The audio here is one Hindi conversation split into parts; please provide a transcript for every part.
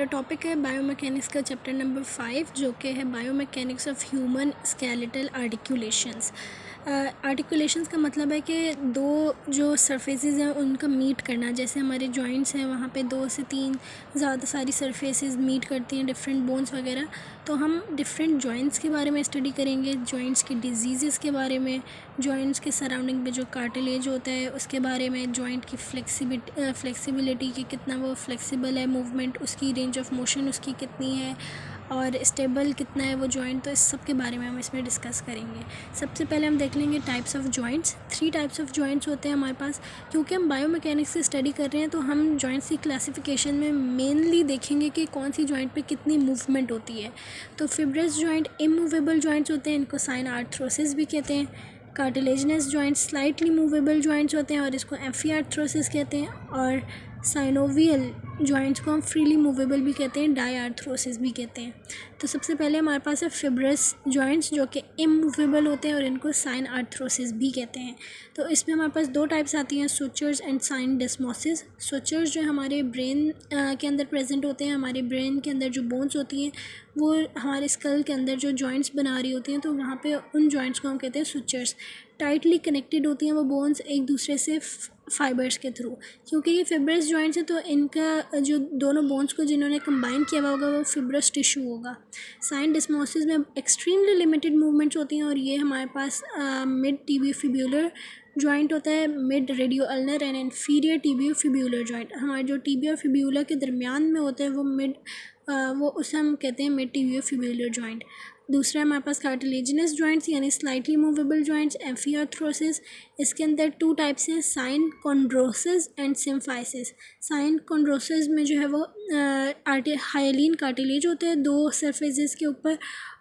हमारा टॉपिक है बायोमैकेनिक्स का चैप्टर नंबर 5 जो कि है biomechanics of human skeletal articulations. Articulations का मतलब है कि दो जो सरफेसेस हैं उनका मीट करना। जैसे हमारे जॉइंट्स हैं वहाँ पे 2 से 3 ज़्यादा सारी सरफेसेस मीट करती हैं, डिफरेंट बोन्स वगैरह। तो हम डिफरेंट जॉइंट्स के बारे में स्टडी करेंगे, जॉइंट्स की डिजीज़ के बारे में, जॉइंट्स के सराउंडिंग में जो कार्टिलेज होता है उसके बारे में, जॉइंट की फ्लेक्सिबिलिटी की कितना वो फ्लेक्सिबल है, मूवमेंट उसकी, रेंज ऑफ मोशन उसकी कितनी है और स्टेबल कितना है वो जॉइंट। तो इस सब के बारे में हम इसमें डिस्कस करेंगे। सबसे पहले हम देख लेंगे types of joints. 3 types of joints होते हैं हमारे पास। क्योंकि हम बायोमैकेनिक्स से स्टडी कर रहे हैं तो हम जॉइंट्स की क्लासिफिकेशन में मेनली देखेंगे कि कौन सी जॉइंट पे कितनी मूवमेंट होती है। तो फिब्रस जॉइंट इमूवेबल जॉइंट्स होते हैं, इनको साइन आर्थ्रोसिस भी कहते हैं। Cartilaginous joints slightly movable joints होते हैं और इसको एम्फीआर्थ्रोसिस कहते हैं। और साइनोवियल जॉइंट्स को हम फ्रीली मूवेबल भी कहते हैं, डायआर्थ्रोसिस भी कहते हैं। तो सबसे पहले हमारे पास है फिब्रस जॉइंट्स जो कि इमूवेबल होते हैं और इनको साइन आर्थ्रोसिस भी कहते हैं। तो इसमें हमारे पास 2 टाइप्स आती हैं, सुचर्स एंड साइन डेस्मोसिस। सुचर्स जो हमारे ब्रेन के अंदर प्रेजेंट होते हैं, हमारे ब्रेन के अंदर जो बोन्स होती हैं वो हमारे स्कल के अंदर जो जॉइंट्स बना रही होती हैं, तो वहाँ पे उन जॉइंट्स को हम कहते हैं सुचर्स। टाइटली कनेक्टेड होती हैं वो बोन्स एक दूसरे से फाइबर्स के थ्रू। क्योंकि ये फिब्रस जॉइंट्स हैं तो इनका जो दोनों बोन्स को जिन्होंने कंबाइन किया हुआ होगा वो फिब्रस टिश्यू होगा। साइन डिस्मोसिस में एक्सट्रीमली लिमिटेड मूवमेंट्स होती हैं और ये हमारे पास मिड टिबियोफिब्युलर जॉइंट होता है, mid radio ulnar and inferior tibiofibular joint. हमारे जो टिबिया और फिब्यूला के दरमियान में होते हैं वो उसे हम कहते हैं मिड टिबियोफिब्युलर जॉइंट। दूसरा हमारे पास कार्टिलेजिनस जॉइंट्स यानी स्लाइटली मूवेबल जॉइंट्स, एम्फीआर्थ्रोसिस। इसके अंदर 2 टाइप्स हैं, साइन कॉन्ड्रोसिस एंड सिम्फाइसिस। साइन कॉन्ड्रोसिस में जो है वो हाइलीन कार्टिलेज होते हैं 2 सरफेसेस के ऊपर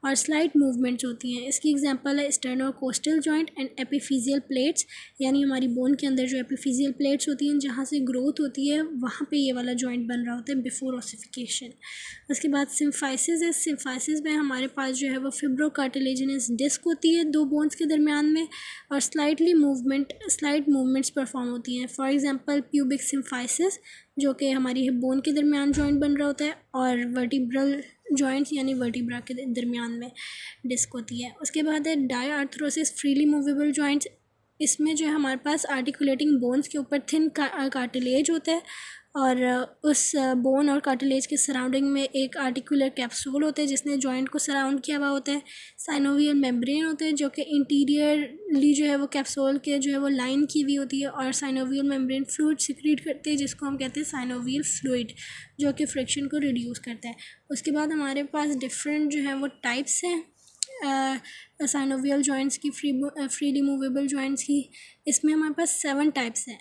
और स्लाइट मूवमेंट्स होती हैं। इसकी एग्जांपल है sternocostal joint and epiphyseal plates, यानी हमारी बोन के अंदर जो एपिफिजियल प्लेट्स होती हैं जहाँ से ग्रोथ होती है वहाँ पे ये वाला जॉइंट बन रहा होता है बिफोर ओसिफिकेशन। उसके बाद सिम्फाइसिस है। सिम्फाइसिस में हमारे पास जो है वो फिब्रोकार्टिलेजिनस डिस्क होती है 2 बोन्स के दरमियान में और स्लाइट मूवमेंट्स परफॉर्म होती हैं। फॉर एग्जांपल प्यूबिक सिम्फाइसिस जो कि हमारी बोन के दरमियान जॉइंट बन रहा होता है और वर्टिब्रल जॉइंट्स यानी वर्टिब्रा के दरमियान में डिस्क होती है। उसके बाद है डायआर्थ्रोसिस, फ्रीली मूवेबल जॉइंट्स। इसमें जो है हमारे पास आर्टिकुलेटिंग बोन्स के ऊपर थिन कार्टिलेज होता है और उस बोन और कार्टिलेज के सराउंडिंग में एक आर्टिकुलर कैप्सूल होता है जिसने जॉइंट को सराउंड किया हुआ होता है। साइनोवियल मेम्ब्रेन होते हैं जो कि इंटीरियरली जो है वो कैप्सूल के जो है वो लाइन की हुई होती है और साइनोवियल मेम्ब्रेन फ्लूइड सिक्रीट करते हैं जिसको हम कहते हैं साइनोवियल फ्लूइड, जो कि फ्रिक्शन को रिड्यूस करता है। उसके बाद हमारे पास डिफरेंट जो है वो टाइप्स हैं साइनोवियल जॉइंट्स की, फ्रीली मूवेबल जॉइंट्स की। इसमें हमारे पास 7 टाइप्स हैं,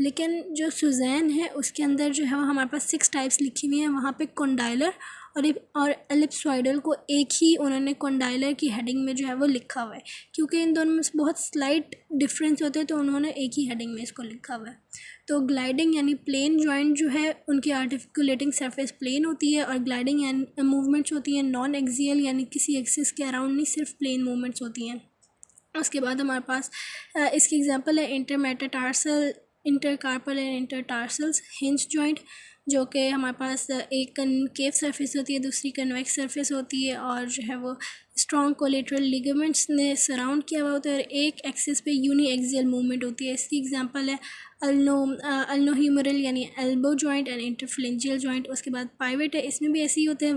लेकिन जो सुजैन है उसके अंदर जो है वो हमारे पास 6 टाइप्स लिखी हुई हैं। वहाँ पे कॉन्डाइलर और एलिप्सॉइडल को एक ही उन्होंने कॉन्डाइलर की हेडिंग में जो है वो लिखा हुआ है। क्योंकि इन दोनों में बहुत स्लाइट डिफरेंस होते हैं तो उन्होंने एक ही हेडिंग में इसको लिखा हुआ है। तो ग्लाइडिंग यानी प्लेन जॉइंट जो है उनकी आर्टिकुलेटिंग सरफेस प्लेन होती है और ग्लाइडिंग यानी मूवमेंट्स होती हैं नॉन एक्सियल यानी किसी एक्सिस के अराउंड नहीं, सिर्फ प्लेन मूवमेंट्स होती हैं। उसके बाद हमारे पास इसकी एग्जांपल है इंटरमेटाटार्सल, इंटरकार्पल एंड इंटरटार्सल्स हिंज जॉइंट, जो कि हमारे पास एक कनकेव सरफेस होती है, दूसरी कन्वेक्स सरफेस होती है और जो है वो स्ट्रॉन्ग कोलेटरल लिगामेंट्स ने सराउंड किया हुआ होता है और एक एक्सिस पे यूनी एक्सियल मूवमेंट होती है। इसकी एग्जांपल है अल्नोह्यूमरल यानी एल्बो जॉइंट एंड इंटरफ्लेंजियल जॉइंट। उसके बाद पाइवेट है, इसमें भी ऐसे ही होते हैं,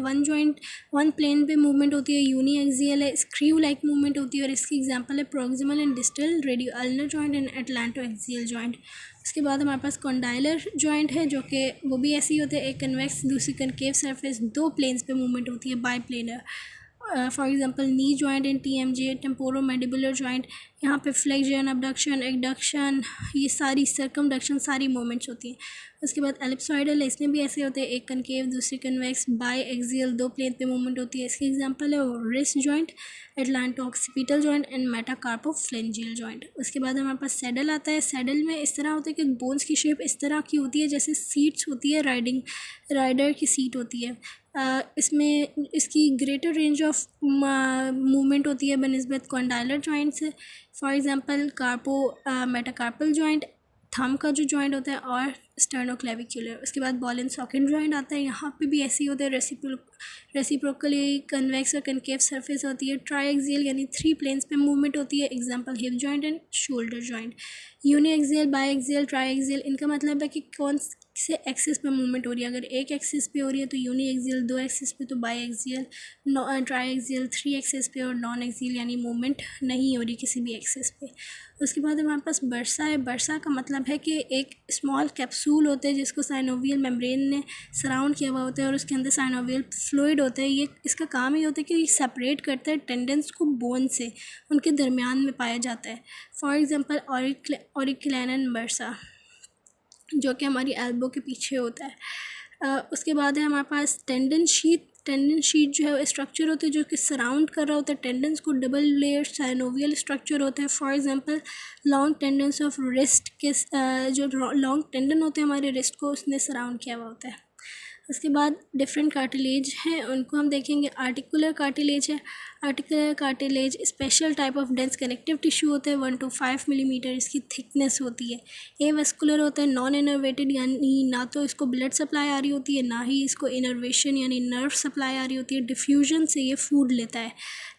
वन प्लेन पे मूवमेंट होती है, यूनी एक्सियल है, स्क्रू लाइक मूवमेंट होती है और इसकी एग्जांपल है proximal and distal radio ulnar joint and atlanto axial joint. उसके बाद हमारे पास कॉन्डाइलर जॉइंट है जो कि वो भी ऐसे ही होते हैं, एक कन्वेक्स दूसरी कनकेव सरफेस, 2 प्लेन्स पे मूवमेंट होती है, biplanar. For example knee joint and TMJ temporomandibular joint, यहाँ पे फ्लेक्शन, अबडक्शन, एडक्शन, ये सारी सर्कमडक्शन सारी मूवमेंट्स होती हैं। उसके बाद एलिप्सॉइडल है, इसमें भी ऐसे होते हैं, एक कनकेव दूसरी कन्वेक्स, बाई एक्सियल, 2 प्लेन पे मूवमेंट होती है। इसकी एग्जांपल है wrist joint, atlanto occipital joint and metacarpophalangeal joint. उसके बाद हमारे पास सैडल आता है। सैडल में इस तरह होता है कि बोन्स की शेप इस तरह की होती है जैसे सीट्स होती है, राइडर की सीट होती है। इसमें इसकी ग्रेटर रेंज ऑफ मूवमेंट होती है बनिस्बत कॉन्डाइलर जॉइंट से। For example metacarpal joint thumb का जो जॉइंट होता है और स्टर्नोक्लेविकुलर। उसके बाद बॉल एंड सॉकेट जॉइंट आता है, यहाँ पे भी ऐसे ही होता है, रेसिप्रोकली कन्वेक्स और कनकेव सरफेस होती है। ट्राइएक्सियल यानी 3 प्लेन्स पे मूवमेंट होती है, example hip joint and shoulder joint. Uniaxial, biaxial, triaxial, इनका मतलब है कि कौन से एक्सिस पे मूवमेंट हो रही है। अगर एक एक्सिस पे हो रही है तो यूनिएक्सियल, 2 एक्सिस पे तो बाईएक्सियल, ट्राइएक्सियल 3 एक्सिस पे, और नॉन एक्सियल यानी मूवमेंट नहीं हो रही किसी भी एक्सिस पे। उसके बाद हमारे पास बर्सा है। बर्सा का मतलब है कि एक स्मॉल कैप्सूल होता है जिसको साइनोवियल मेम्ब्रेन ने सराउंड किया हुआ होता है और उसके अंदर साइनोवियल फ्लूइड होता है। ये इसका काम ही होता है कि ये सेपरेट करता है टेंडन्स को बोन से, उनके दरमियान में पाया जाता है। फॉर एग्जांपल ऑरिक्युलेनन बर्सा, जो कि हमारी एल्बो के पीछे होता है। उसके बाद है हमारे पास टेंडन शीथ। टेंडन शीथ जो है स्ट्रक्चर होता है जो कि सराउंड कर रहा होता है टेंडन्स को। डबल लेयर साइनोवियल स्ट्रक्चर होता है। For example long tendons of wrist के जो लॉन्ग टेंडन होते हैं हमारे रिस्ट को, उसने सराउंड किया हुआ होता है। उसके बाद डिफरेंट कार्टिलेज हैं, उनको हम देखेंगे। आर्टिकुलर कार्टिलेज है। Articular cartilage special type of dense connective tissue होता है, 1 to 5 मिलीमीटर इसकी थिकनेस होती है। एवेस्कुलर होता है, नॉन इनर्वेटेड यानी ना तो इसको ब्लड सप्लाई आ रही होती है ना ही इसको इनर्वेशन यानी नर्व सप्लाई आ रही होती है। डिफ्यूजन से ये फूड लेता है।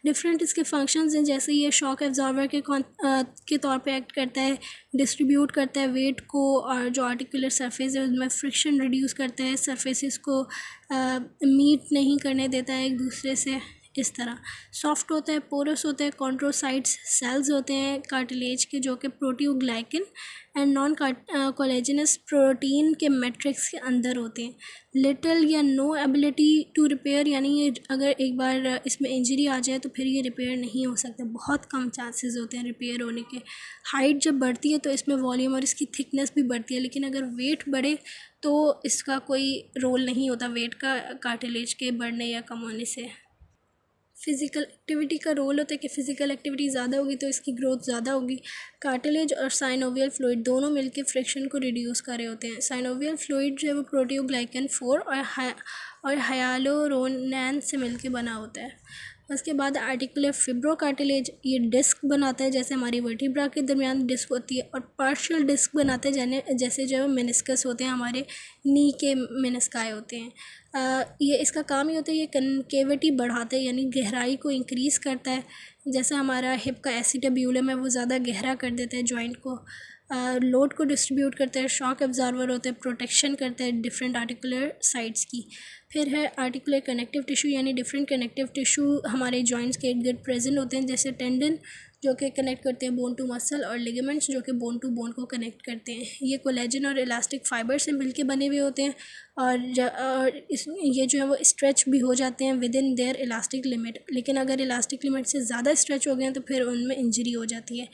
डिफरेंट इसके फंक्शंस हैं, जैसे ये शॉक एब्जॉर्बर के तौर पे एक्ट करता है, डिस्ट्रीब्यूट करता है वेट को, और जो आर्टिकुलर सरफेस है उसमें फ्रिक्शन रिड्यूस करता है, सरफेसेस को मीट नहीं करने देता है एक दूसरे से। इस तरह सॉफ्ट होता है, पोरस होता है, कॉन्ट्रोसाइट्स सेल्स होते हैं कार्टिलेज के जो कि प्रोटियोग्लाइकन एंड नॉन कोलेजिनस प्रोटीन के मैट्रिक्स के अंदर होते हैं। लिटिल या नो एबिलिटी टू रिपेयर, यानी अगर एक बार इसमें इंजरी आ जाए तो फिर ये रिपेयर नहीं हो सकता, बहुत कम चांसेस होते हैं रिपेयर होने के। हाइट जब बढ़ती है तो इसमें वॉल्यूम और इसकी थिकनेस भी बढ़ती है, लेकिन अगर वेट बढ़े तो इसका कोई रोल नहीं होता वेट का कार्टिलेज के बढ़ने या कम होने से। फ़िज़िकल एक्टिविटी का रोल होता है कि फ़िज़िकल एक्टिविटी ज़्यादा होगी तो इसकी ग्रोथ ज़्यादा होगी। कार्टिलेज और साइनोवियल फ्लूइड दोनों मिलकर फ्रिक्शन को रिड्यूस कर रहे होते हैं। साइनोवियल फ्लूइड जो है वो प्रोटियोग्लाइकन 4 और हायालुरोनैन से मिलकर बना होता है। उसके बाद आर्टिकुलर फिब्रोकार्टिलेज ये डिस्क बनाता है, जैसे हमारी वर्टिब्रा के दरमियान डिस्क होती है, और पार्शियल डिस्क बनाता है जैसे जो मेनिस्कस होते हैं, हमारे नी के मेनिस्काई होते हैं। ये इसका काम ही होता है ये कनकेविटी बढ़ाता है यानी गहराई को इंक्रीज़ करता है। जैसा हमारा हिप का एसिटाब्यूलम है वो ज़्यादा गहरा कर देता है जॉइंट को। लोड को डिस्ट्रीब्यूट करता है, शॉक एब्जॉर्बर होता है, प्रोटेक्शन करता है डिफरेंट आर्टिकुलर साइट्स की। फिर है आर्टिकुलर कनेक्टिव टिश्यू, यानी डिफरेंट कनेक्टिव टिश्यू हमारे जॉइंट्स के इर्द गिर्द प्रेजेंट होते हैं, जैसे टेंडन जो कि कनेक्ट करते हैं बोन टू मसल, और लिगामेंट्स जो कि बोन टू बोन को कनेक्ट करते हैं। ये कोलेजन और इलास्टिक फाइबर से मिलके बने हुए होते हैं, और ये जो है वो स्ट्रेच भी हो जाते हैं with in their elastic limit, लेकिन अगर इलास्टिक लिमिट से ज़्यादा स्ट्रेच हो गए हैं तो फिर उनमें इंजरी हो जाती है।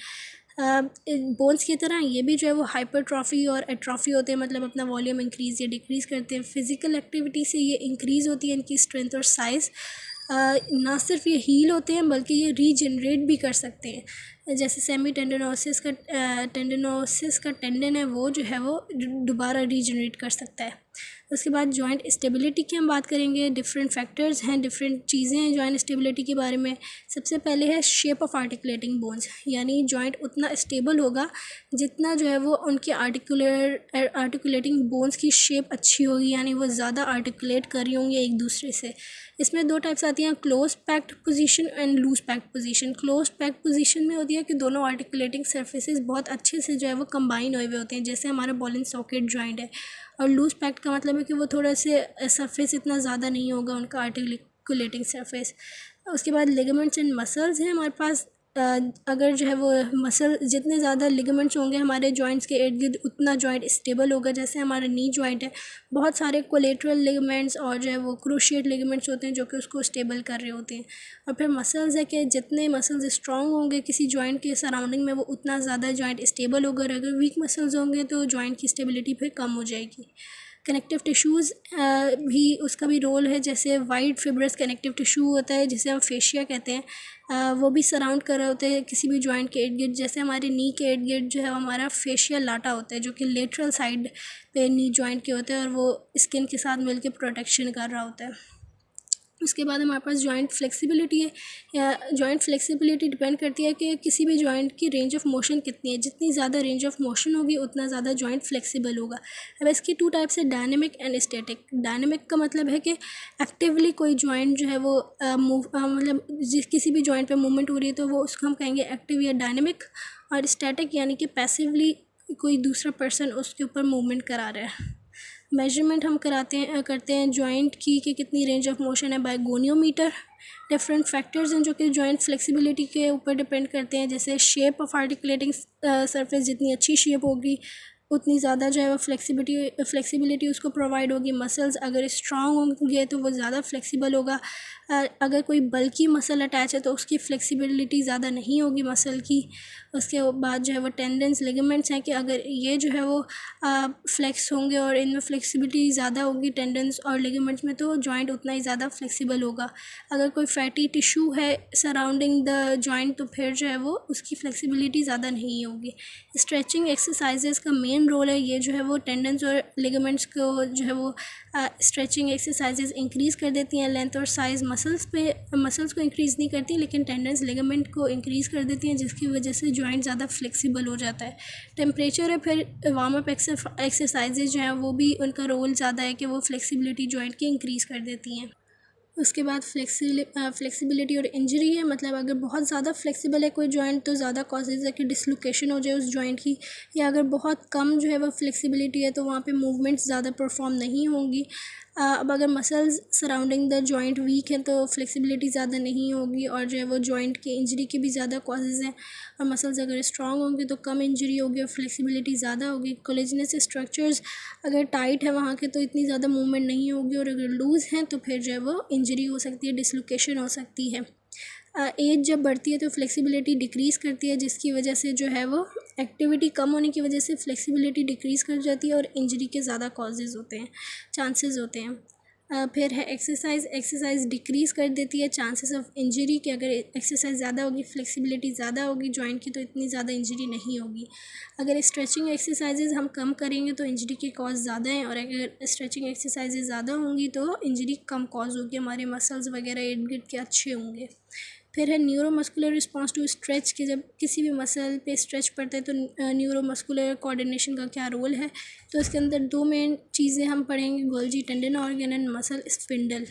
बोन्स की तरह ये भी जो है वो हाइपरट्रॉफी और एट्रॉफी होते हैं, मतलब अपना वॉल्यूम इंक्रीज़ या डिक्रीज़ करते हैं। फ़िज़िकल एक्टिविटी से ये इंक्रीज़ होती है इनकी स्ट्रेंथ और साइज़। ना सिर्फ ये हील होते हैं बल्कि ये रीजनरेट भी कर सकते हैं, जैसे सेमी टेंडनोसिस का टेंडन है वो जो है वो दोबारा रीजनरेट कर सकता है। उसके बाद जॉइंट स्टेबिलिटी की हम बात करेंगे। डिफरेंट फैक्टर्स हैं, डिफरेंट चीज़ें हैं जॉइंट स्टेबिलिटी के बारे में। सबसे पहले है शेप ऑफ आर्टिकुलेटिंग बोन्स, यानी जॉइंट उतना स्टेबल होगा जितना जो है वो उनके आर्टिकुलेटिंग बोन्स की शेप अच्छी होगी, यानी वो ज़्यादा आर्टिकुलेट कर रही होंगी एक दूसरे से। इसमें 2 टाइप्स आती हैं, close packed position and loose packed position. Close packed position में होती है कि दोनों आर्टिकुलेटिंग सर्फेसेस बहुत अच्छे से जो है वो कंबाइन हुए होते हैं, जैसे हमारा बॉल एंड सॉकेट जॉइंट है। और लूज पैक्ड का मतलब है कि वो थोड़ा से सरफेस इतना ज़्यादा नहीं होगा उनका आर्टिकुलेटिंग सरफेस। उसके बाद लिगामेंट्स एंड मसल्स हैं हमारे पास। अगर जो है वो मसल जितने ज़्यादा लिगामेंट्स होंगे हमारे जॉइंट्स के इर्द गिर्द उतना जॉइंट स्टेबल होगा। जैसे हमारा नी जॉइंट है, बहुत सारे कोलेटरल लिगामेंट्स और जो है वो क्रूशिएट लिगामेंट्स होते हैं जो कि उसको स्टेबल कर रहे होते हैं। और फिर मसल्स है कि जितने मसल्स स्ट्रॉन्ग होंगे किसी जॉइंट के सराउंडिंग में वो उतना ज़्यादा जॉइंट स्टेबल होगा, और अगर वीक मसल्स होंगे तो जॉइंट की स्टेबिलिटी फिर कम हो जाएगी। कनेक्टिव टिश्यूज़ भी उसका भी रोल है, जैसे वाइड फिब्रस कनेक्टिव टिश्यू होता है जिसे हम फेशिया कहते हैं, वो भी सराउंड कर रहे होते हैं किसी भी जॉइंट के इर्द गिर्द। जैसे हमारे नी के इर्द गिर्द जो है हमारा फेशिया लाटा होता है जो कि लेटरल साइड पे नी जॉइंट के होते हैं, और वो स्किन के साथ मिलकर प्रोटेक्शन कर रहा होता है। उसके बाद हमारे पास जॉइंट फ्लेक्सिबिलिटी है। या जॉइंट फ्लेक्सिबिलिटी डिपेंड करती है कि किसी भी जॉइंट की रेंज ऑफ मोशन कितनी है। जितनी ज़्यादा रेंज ऑफ मोशन होगी उतना ज़्यादा जॉइंट फ्लेक्सिबल होगा। अब इसकी टू टाइप्स है, डायनेमिक एंड स्टैटिक। डायनेमिक का मतलब है कि एक्टिवली कोई जॉइंट जो है वो मतलब किसी भी जॉइंट पे मूवमेंट हो रही है तो वो उसको हम कहेंगे एक्टिव या डायनेमिक। और स्टैटिक यानी कि पैसिवली कोई दूसरा पर्सन उसके ऊपर मूवमेंट करा रहा है। मेजरमेंट हम करते हैं जॉइंट की कि कितनी रेंज ऑफ मोशन है बाय गोनियोमीटर। डिफरेंट फैक्टर्स हैं जो कि जॉइंट फ्लेक्सिबिलिटी के ऊपर डिपेंड करते हैं, जैसे शेप ऑफ आर्टिकुलेटिंग सरफेस, जितनी अच्छी शेप होगी उतनी ज़्यादा जो है वो फ्लेक्सिबिलिटी उसको प्रोवाइड होगी। मसल्स अगर स्ट्रांग होंगे तो वो ज़्यादा फ्लेक्सिबल होगा। अगर कोई बल्की मसल अटैच है तो उसकी फ्लेक्सिबिलिटी ज़्यादा नहीं होगी मसल की। उसके बाद जो है वो टेंडन्स लिगामेंट्स हैं कि अगर ये जो है वो फ्लेक्स होंगे और इनमें फ्लेक्सिबिलिटी ज़्यादा होगी टेंडन्स और लिगामेंट्स में, तो जॉइंट उतना ही ज़्यादा फ्लेक्सिबल होगा। अगर कोई फैटी टिश्यू है सराउंडिंग द जॉइंट तो फिर जो है वो उसकी फ्लेक्सिबिलिटी ज़्यादा नहीं होगी। स्ट्रेचिंग एक्सरसाइजेज़ का मेन रोल है, ये जो है वो टेंडन्स और लिगामेंट्स को जो है वो स्ट्रेचिंग एक्सरसाइजेज़ इंक्रीज़ कर देती हैं। लेंथ और साइज़ मसल्स को इंक्रीज़ नहीं करती लेकिन टेंडन्स लिगामेंट को इंक्रीज़ कर देती हैं, जिसकी वजह से जॉइंट ज़्यादा फ्लेक्सिबल हो जाता है। टेम्परेचर है फिर वार्म अप एक्सरसाइजेज जो हैं वो भी उनका रोल ज़्यादा है कि वो फ्लेक्सिबिलिटी जॉइंट की इंक्रीज़ कर देती हैं। उसके बाद फ्लेक्सिबिलिटी और इंजरी है, मतलब अगर बहुत ज़्यादा फ्लेक्सिबल है कोई जॉइंट तो ज़्यादा कॉजेज़ है कि डिसलोकेशन हो जाए उस जॉइंट की। या अगर बहुत कम जो है वो फ्लेक्सिबिलिटी है तो वहाँ पे मूवमेंट्स ज़्यादा परफॉर्म नहीं होंगी। अब अगर muscles surrounding the joint weak हैं तो फ्लेक्सिबिलिटी ज़्यादा नहीं होगी और जो है वो जॉइंट की इंजरी के भी ज़्यादा कॉजेज़ हैं। और मसल्स अगर स्ट्रॉन्ग होंगे तो कम इंजरी होगी और फ्लेक्सिबिलिटी ज़्यादा होगी। कोलेजनस स्ट्रक्चर्स अगर टाइट है वहाँ के तो इतनी ज़्यादा मूवमेंट नहीं होगी, और अगर लूज़ हैं तो फिर जो है वो इंजरी हो सकती है, डिसलोकेशन हो सकती है। एज जब बढ़ती है तो फ्लेक्सिबिलिटी डिक्रीज़ करती है, जिसकी वजह से जो है वो एक्टिविटी कम होने की वजह से फ्लेक्सिबिलिटी डिक्रीज़ कर जाती है और इंजरी के ज़्यादा कॉजेज़ होते हैं, चांसेस होते हैं। फिर है एक्सरसाइज डिक्रीज़ कर देती है चांसेस ऑफ इंजरी के। अगर एक्सरसाइज ज़्यादा होगी, फ्लेक्सिबिलिटी ज़्यादा होगी जॉइंट की, तो इतनी ज़्यादा इंजरी नहीं होगी। अगर स्ट्रेचिंग एक्सरसाइजेज हम कम करेंगे तो इंजरी के कॉज ज़्यादा हैं, और अगर स्ट्रेचिंग एक्सरसाइजेज ज़्यादा होंगी तो इंजरी कम कॉज होगी, हमारे मसल्स वगैरह इर्द गिर्द के अच्छे होंगे। फिर है न्यूरोमस्कुलर रिस्पॉन्स टू स्ट्रेच, कि जब किसी भी मसल पे स्ट्रेच पड़ता है तो न्यूरोमस्कुलर कोऑर्डिनेशन का क्या रोल है। तो इसके अंदर दो मेन चीज़ें हम पढ़ेंगे, Golgi tendon organ and muscle spindle.